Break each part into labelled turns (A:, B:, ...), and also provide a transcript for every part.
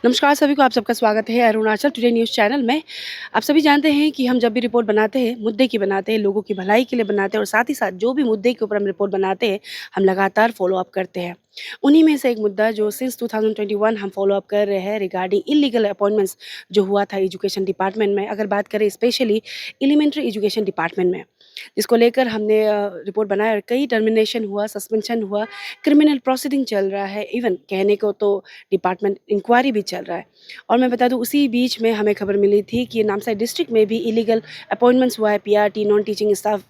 A: नमस्कार सभी को, आप सबका स्वागत है अरुणाचल टुडे न्यूज़ चैनल में। आप सभी जानते हैं कि हम जब भी रिपोर्ट बनाते हैं, मुद्दे की बनाते हैं, लोगों की भलाई के लिए बनाते हैं और साथ ही साथ जो भी मुद्दे के ऊपर हम रिपोर्ट बनाते हैं, हम लगातार फ़ॉलो अप करते हैं। उन्हीं में से एक मुद्दा जो सिंस 2021 हम फ़ॉलो अप कर रहे हैं रिगार्डिंग इल्लीगल अपॉइंटमेंट्स जो हुआ था एजुकेशन डिपार्टमेंट में। अगर बात करें स्पेशली एलिमेंट्री एजुकेशन डिपार्टमेंट में, जिसको लेकर हमने रिपोर्ट बनाया और कई टर्मिनेशन हुआ, सस्पेंशन हुआ, क्रिमिनल प्रोसीडिंग चल रहा है, इवन कहने को तो डिपार्टमेंट इंक्वायरी भी चल रहा है। और मैं बता दूँ उसी बीच में हमें खबर मिली थी कि नामसाई डिस्ट्रिक्ट में भी इलीगल अपॉइंटमेंट्स हुआ है, पीआरटी नॉन टीचिंग स्टाफ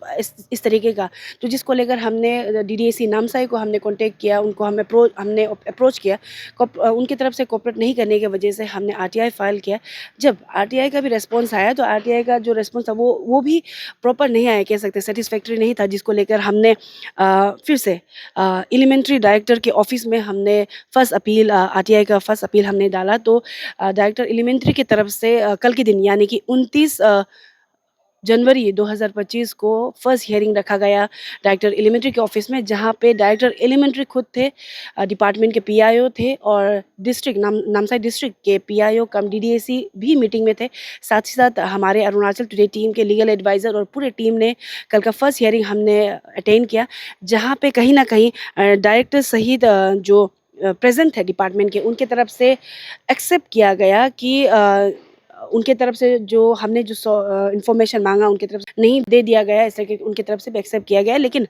A: इस तरीके का। तो जिसको लेकर हमने डीडीएसी नामसाई को हमने कॉन्टैक्ट किया, उनको हमने अप्रोच किया। उनकी तरफ से कोऑपरेट नहीं करने की वजह से हमने आरटीआई फाइल किया। जब आरटीआई का भी रिस्पॉन्स आया तो आरटीआई का जो रिस्पॉन्स था वो भी प्रॉपर नहीं आया, कह सकते सेटिस्फैक्ट्री नहीं था, जिसको लेकर हमने फिर से एलिमेंट्री डायरेक्टर के ऑफिस में हमने फर्स्ट अपील आरटीआई का फर्स्ट अपील हमने डाला। तो डायरेक्टर एलिमेंट्री की तरफ से कल के दिन यानी कि 29 जनवरी 2025 को फर्स्ट हियरिंग रखा गया डायरेक्टर एलिमेंट्री के ऑफिस में, जहां पे डायरेक्टर एलिमेंट्री खुद थे, डिपार्टमेंट के पीआईओ थे और नामसाई डिस्ट्रिक्ट के पीआईओ कम डीडीएसी भी मीटिंग में थे। साथ ही साथ हमारे अरुणाचल टुडे टीम के लीगल एडवाइज़र और पूरे टीम ने कल का फर्स्ट हियरिंग हमने अटेंड किया, जहाँ पे कहीं ना कहीं डायरेक्टर सहित जो प्रेजेंट है डिपार्टमेंट के, उनके तरफ से एक्सेप्ट किया गया कि उनके तरफ से जो हमने जो इन्फॉर्मेशन मांगा उनकी तरफ से नहीं दे दिया गया, इस तरह के उनकी तरफ से भी एक्सेप्ट किया गया। लेकिन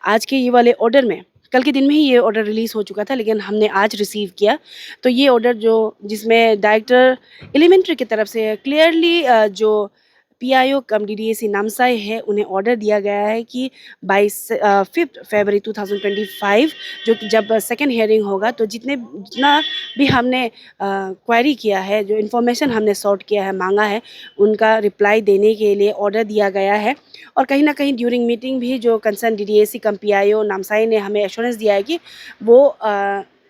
A: आज के ये वाले ऑर्डर में, कल के दिन में ही ये ऑर्डर रिलीज़ हो चुका था, लेकिन हमने आज रिसीव किया। तो ये ऑर्डर जो जिसमें डायरेक्टर एलिमेंट्री की तरफ से क्लियरली जो पीआईओ कम डीडीएसी नामसाई है, उन्हें ऑर्डर दिया गया है कि 5 फरवरी 2025 जो कि जब सेकेंड हियरिंग होगा, तो जितना भी हमने क्वेरी किया है, जो इन्फॉर्मेशन हमने सॉर्ट किया है, मांगा है, उनका रिप्लाई देने के लिए ऑर्डर दिया गया है। और कहीं ना कहीं ड्यूरिंग मीटिंग भी जो कंसर्न डीडीएसी कम पीआईओ नामसाई ने हमें एश्योरेंस दिया है कि वो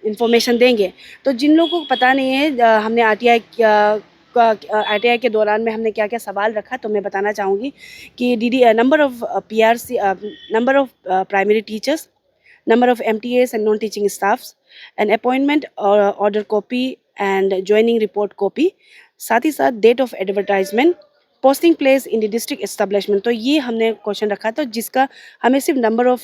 A: इन्फॉर्मेशन देंगे। तो जिन लोगों को पता नहीं है, हमने आरटीआई के दौरान में हमने क्या क्या सवाल रखा, तो मैं बताना चाहूँगी कि number of PRC, number of primary teachers, number of MTAs and non-teaching staffs, an appointment or order copy and joining report copy, साथ ही साथ date of advertisement, posting place in the district establishment. तो ये हमने question रखा था, जिसका हमें सिर्फ नंबर ऑफ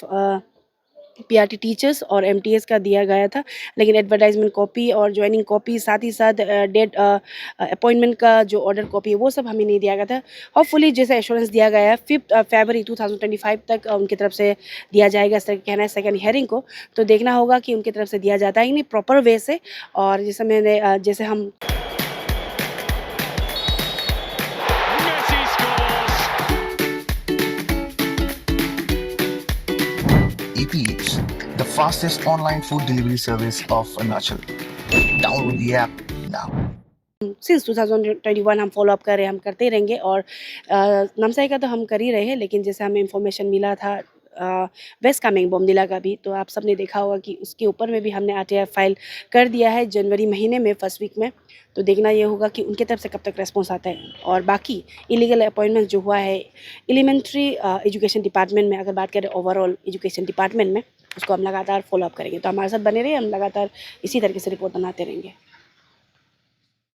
A: पीआरटी टीचर्स और एमटीएस का दिया गया था, लेकिन एडवर्टाइजमेंट कॉपी और ज्वाइनिंग कॉपी, साथ ही साथ डेट अपॉइंटमेंट का जो ऑर्डर कॉपी है, वो सब हमें नहीं दिया गया था। होपफुली जैसे एश्योरेंस दिया गया है 5 फरवरी 2025 तक उनकी तरफ से दिया जाएगा, इस तरह कहना है सेकेंड हियरिंग को। तो देखना होगा कि उनकी तरफ से दिया जाता है कि नहीं प्रॉपर वे से। और जैसे हम
B: Eats, the fastest online food delivery service of Arunachal. Download the app now.
A: Since 2021 हम फॉलो अप कर रहे हैं, हम करते ही रहेंगे। और नामसाई का तो हम कर ही रहे हैं, लेकिन जैसे हमें इन्फॉर्मेशन मिला था वेस्ट कामेंग बोमडिला का भी, तो आप सबने देखा होगा कि उसके ऊपर में भी हमने आरटीआई फाइल कर दिया है जनवरी महीने में, फर्स्ट वीक में। तो देखना ये होगा कि उनके तरफ से कब तक रेस्पॉन्स आता है। और बाकी इलीगल अपॉइंटमेंट जो हुआ है एलिमेंट्री एजुकेशन डिपार्टमेंट में, अगर बात करें ओवरऑल एजुकेशन डिपार्टमेंट में, उसको हम लगातार फॉलो अप करेंगे। तो हमारे साथ बने रहिए, हम लगातार इसी तरीके से रिपोर्ट बनाते रहेंगे।